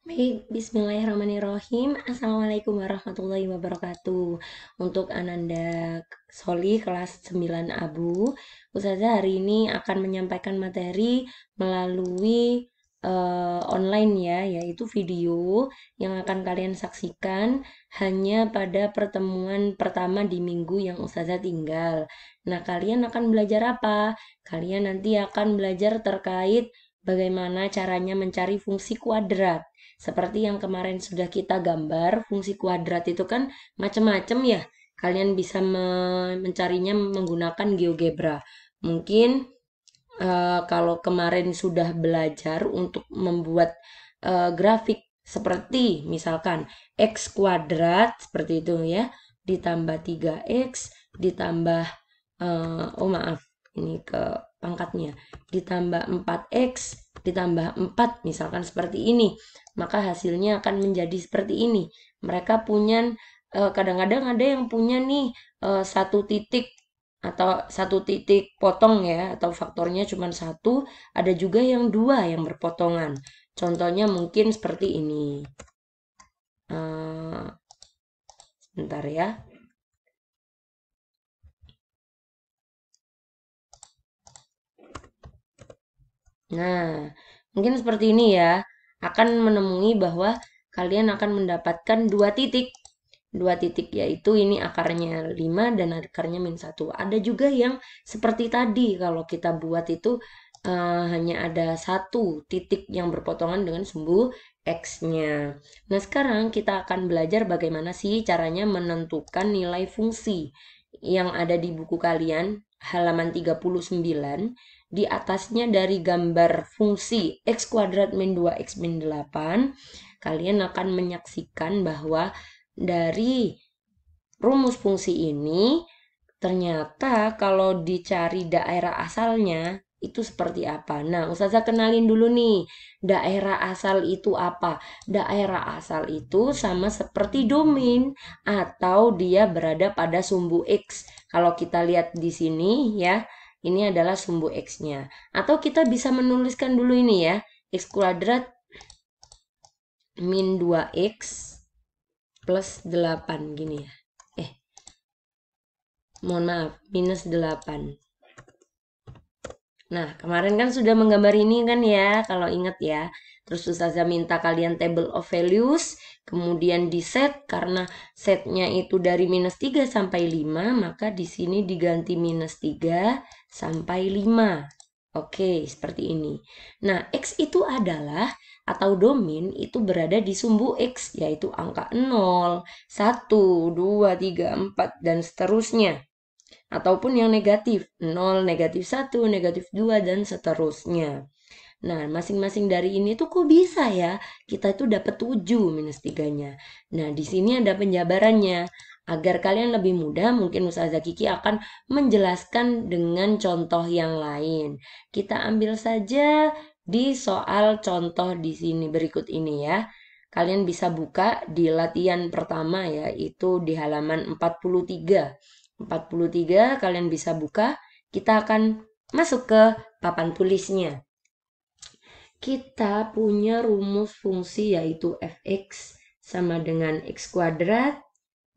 Baik, bismillahirrahmanirrahim. Assalamualaikum warahmatullahi wabarakatuh. Untuk Ananda Soli kelas 9 Abu, Ustazah hari ini akan menyampaikan materi melalui online ya, yaitu video yang akan kalian saksikan hanya pada pertemuan pertama di minggu yang Ustazah tinggal. Nah, kalian akan belajar apa? Kalian nanti akan belajar terkait bagaimana caranya mencari fungsi kuadrat. Seperti yang kemarin sudah kita gambar, fungsi kuadrat itu kan macam-macam ya. Kalian bisa mencarinya menggunakan GeoGebra. Mungkin kalau kemarin sudah belajar untuk membuat grafik seperti misalkan X kuadrat seperti itu ya, ditambah 3X, ditambah oh maaf, ini ke pangkatnya, ditambah 4X, ditambah 4, misalkan seperti ini. Maka hasilnya akan menjadi seperti ini. Mereka punya, kadang-kadang ada yang punya nih satu titik atau satu titik potong ya, atau faktornya cuma satu, ada juga yang dua yang berpotongan. Contohnya mungkin seperti ini. Sebentar ya. Nah, mungkin seperti ini ya. Akan menemui bahwa kalian akan mendapatkan dua titik. Dua titik yaitu ini akarnya 5 dan akarnya min 1. Ada juga yang seperti tadi kalau kita buat itu hanya ada satu titik yang berpotongan dengan sumbu X-nya. Nah, sekarang kita akan belajar bagaimana sih caranya menentukan nilai fungsi yang ada di buku kalian halaman 39. Di atasnya dari gambar fungsi X kuadrat min 2X min 8, kalian akan menyaksikan bahwa dari rumus fungsi ini ternyata kalau dicari daerah asalnya itu seperti apa. Nah, Ustazah kenalin dulu nih, daerah asal itu apa? Daerah asal itu sama seperti domain atau dia berada pada sumbu X. Kalau kita lihat di sini ya, ini adalah sumbu X-nya. Atau kita bisa menuliskan dulu ini ya, X kuadrat min 2X plus 8 gini ya. Mohon maaf, minus 8. Nah, kemarin kan sudah menggambar ini kan ya, kalau ingat ya. Terus Ustazah minta kalian table of values, kemudian di set, karena setnya itu dari minus 3 sampai 5, maka di sini diganti minus 3 sampai 5. Oke, seperti ini. Nah, X itu adalah, atau domain itu berada di sumbu X, yaitu angka 0, 1, 2, 3, 4, dan seterusnya. Ataupun yang negatif, 0, negatif 1, negatif 2, dan seterusnya. Nah, masing-masing dari ini tuh kok bisa ya? Kita itu dapat 7 minus 3-nya. Nah, di sini ada penjabarannya. Agar kalian lebih mudah, mungkin Ustazah Kiki akan menjelaskan dengan contoh yang lain. Kita ambil saja di soal contoh di sini berikut ini ya. Kalian bisa buka di latihan pertama ya, itu di halaman 43. 43 kalian bisa buka. Kita akan masuk ke papan tulisnya. Kita punya rumus fungsi yaitu fx sama dengan x kuadrat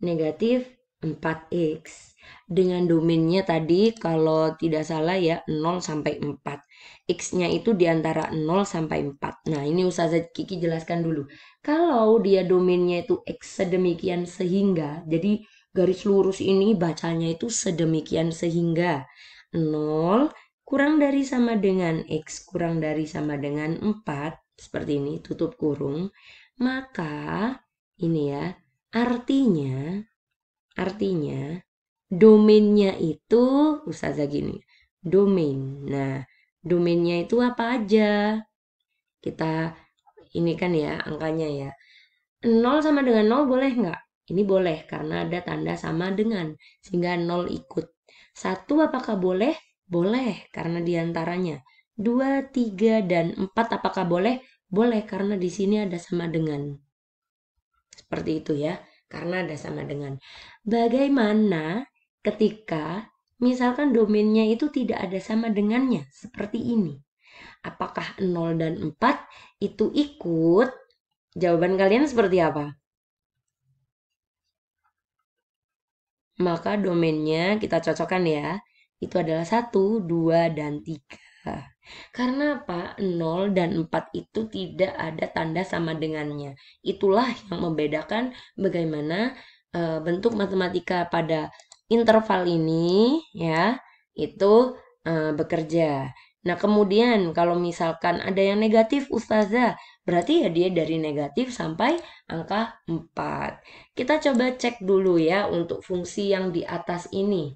negatif 4x. Dengan domainnya tadi kalau tidak salah ya 0 sampai 4. X-nya itu di antara 0 sampai 4. Nah, ini Ustazah Kiki jelaskan dulu. Kalau dia domainnya itu X sedemikian sehingga, jadi garis lurus ini bacanya itu sedemikian sehingga 0 kurang dari sama dengan X kurang dari sama dengan 4, seperti ini, tutup kurung, maka ini ya, artinya domainnya itu Ustazah gini, domain. Nah, domainnya itu apa aja? Kita ini kan ya angkanya ya. 0 sama dengan 0 boleh nggak? Ini boleh karena ada tanda sama dengan sehingga 0 ikut. 1 apakah boleh? Boleh karena diantaranya. 2, 3, dan 4 apakah boleh? Boleh karena di sini ada sama dengan. Seperti itu ya, karena ada sama dengan. Bagaimana ketika misalkan domainnya itu tidak ada sama dengannya, seperti ini. Apakah 0 dan 4 itu ikut Jawaban kalian seperti apa? Maka domainnya kita cocokkan ya. Itu adalah 1, 2, dan 3. Karena apa? 0 dan 4 itu tidak ada tanda sama dengannya. Itulah yang membedakan bagaimana bentuk matematika pada interval ini ya, itu bekerja. Nah, kemudian kalau misalkan ada yang negatif, Ustazah, berarti ya dia dari negatif sampai angka 4. Kita coba cek dulu ya untuk fungsi yang di atas ini.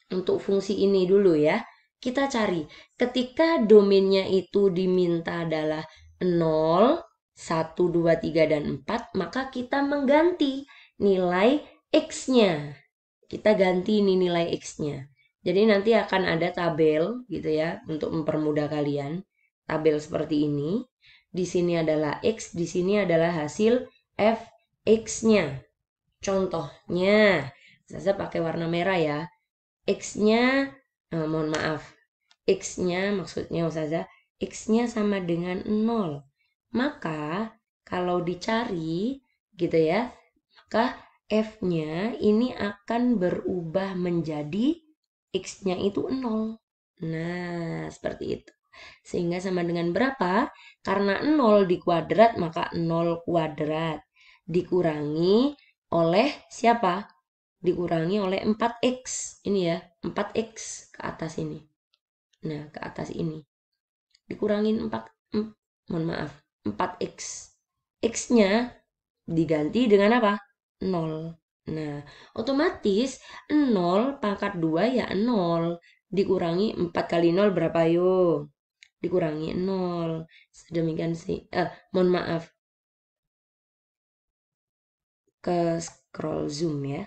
Untuk fungsi ini dulu ya. Kita cari. Ketika domainnya itu diminta adalah 0, 1, 2, 3, dan 4, maka kita mengganti nilai X-nya. Kita ganti ini nilai X-nya. Jadi nanti akan ada tabel gitu ya untuk mempermudah kalian. Tabel seperti ini. Di sini adalah X, di sini adalah hasil Fx-nya. Contohnya, saya pakai warna merah ya. X-nya, mohon maaf, X-nya maksudnya Ustazah, X-nya sama dengan 0. Maka kalau dicari gitu ya, maka F-nya ini akan berubah menjadi X-nya itu 0. Nah, seperti itu. Sehingga sama dengan berapa? Karena 0 dikuadrat, maka 0 kuadrat. Dikurangi oleh siapa? Dikurangi oleh 4x. Ini ya, 4x ke atas ini. Nah, ke atas ini. Dikurangin 4, mohon maaf, 4x. X-nya diganti dengan apa? 0. Nah, otomatis 0 pangkat 2 ya 0. Dikurangi 4 kali 0 berapa yuk? Dikurangi 0. Sedemikian sih. Mohon maaf. Ke scroll zoom ya.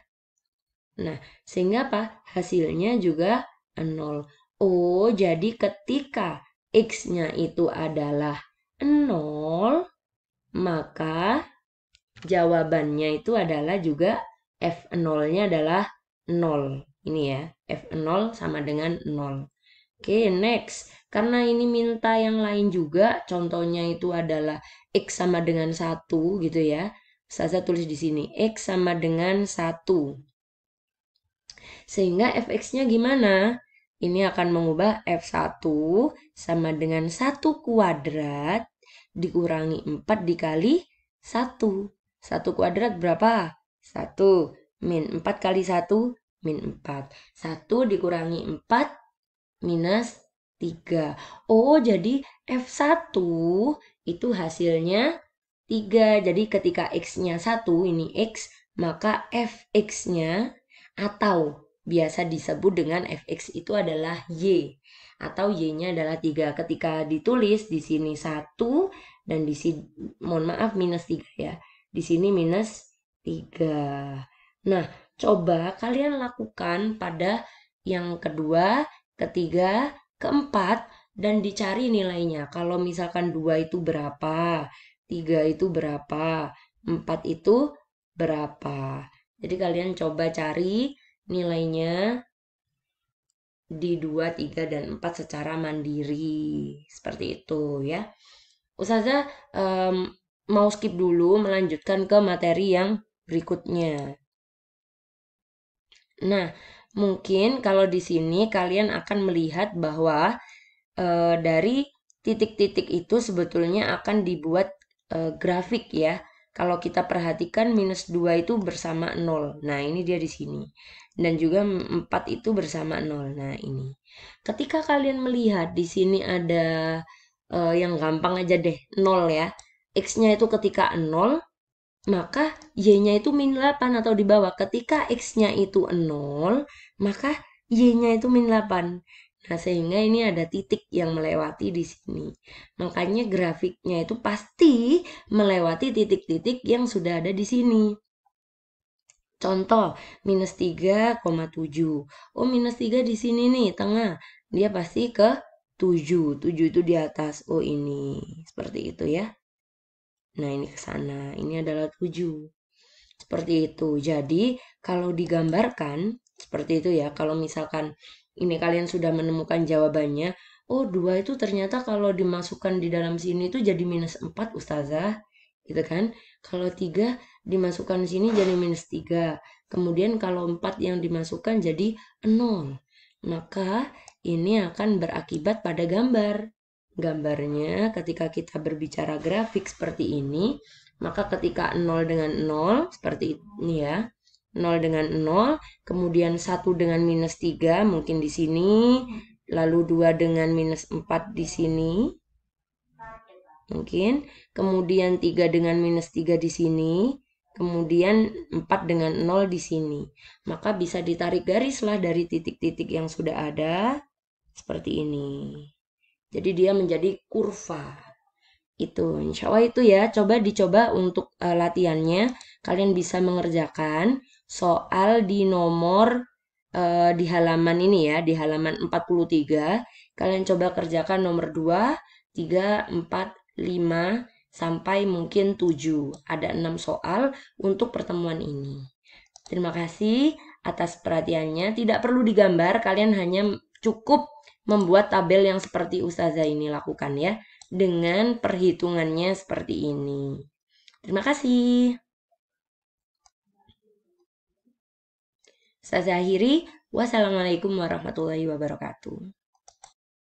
Nah, sehingga apa? Hasilnya juga 0. Oh, jadi ketika X-nya itu adalah 0, maka jawabannya itu adalah juga F0-nya adalah 0. Ini ya, F0 sama dengan 0. Oke, next. Karena ini minta yang lain juga, contohnya itu adalah X sama dengan 1 gitu ya. Saya tulis di sini, X sama dengan 1. Sehingga fx-nya gimana? Ini akan mengubah f1 sama dengan 1 kuadrat dikurangi 4 dikali 1. 1 kuadrat berapa? 1. Min 4 kali 1, min 4. 1 dikurangi 4, minus 3. Oh, jadi F1 itu hasilnya 3. Jadi ketika X-nya 1, ini X, maka Fx-nya atau biasa disebut dengan Fx itu adalah Y. Atau Y-nya adalah 3. Ketika ditulis di sini 1 dan di sini, mohon maaf, minus 3 ya. Di sini minus 3. Nah, coba kalian lakukan pada yang kedua, ketiga, keempat, dan dicari nilainya. Kalau misalkan 2 itu berapa, 3 itu berapa, 4 itu berapa. Jadi kalian coba cari nilainya di 2, 3, dan 4 secara mandiri. Seperti itu ya. Ustazah mau skip dulu melanjutkan ke materi yang berikutnya. Nah, mungkin kalau di sini kalian akan melihat bahwa dari titik-titik itu sebetulnya akan dibuat grafik ya. Kalau kita perhatikan minus 2 itu bersama 0. Nah, ini dia di sini. Dan juga 4 itu bersama 0. Nah, ini. Ketika kalian melihat di sini ada yang gampang aja deh, 0 ya. X-nya itu ketika 0, maka Y-nya itu min 8 atau di bawah. Ketika X-nya itu 0, maka Y-nya itu min 8. Nah, sehingga ini ada titik yang melewati di sini. Makanya grafiknya itu pasti melewati titik-titik yang sudah ada di sini. Contoh, minus 3,7. Oh, minus 3 di sini nih, tengah. Dia pasti ke 7. 7 itu di atas. Oh, ini. Seperti itu ya. Nah, ini ke sana. Ini adalah 7. Seperti itu. Jadi, kalau digambarkan, seperti itu ya. Kalau misalkan ini kalian sudah menemukan jawabannya, oh 2 itu ternyata kalau dimasukkan di dalam sini itu jadi minus 4, Ustazah. gitu kan. Kalau 3 dimasukkan sini jadi -3. Kemudian kalau 4 yang dimasukkan jadi 0. Maka ini akan berakibat pada gambar. Gambarnya ketika kita berbicara grafik seperti ini, maka ketika 0 dengan 0 seperti ini ya. 0 dengan 0, kemudian 1 dengan -3 mungkin di sini, lalu 2 dengan -4 di sini. Mungkin, kemudian 3 dengan -3 di sini, kemudian 4 dengan 0 di sini. Maka bisa ditarik garislah dari titik-titik yang sudah ada, seperti ini. Jadi dia menjadi kurva. Itu, insya Allah itu ya, dicoba untuk latihannya. Kalian bisa mengerjakan soal di nomor di halaman ini ya, di halaman 43. Kalian coba kerjakan nomor 2, 3, 4, 5, sampai mungkin 7. Ada 6 soal untuk pertemuan ini. Terima kasih atas perhatiannya. Tidak perlu digambar, kalian hanya cukup membuat tabel yang seperti Ustazah ini lakukan ya. Dengan perhitungannya seperti ini. Terima kasih. Saya akhiri. Wassalamualaikum warahmatullahi wabarakatuh.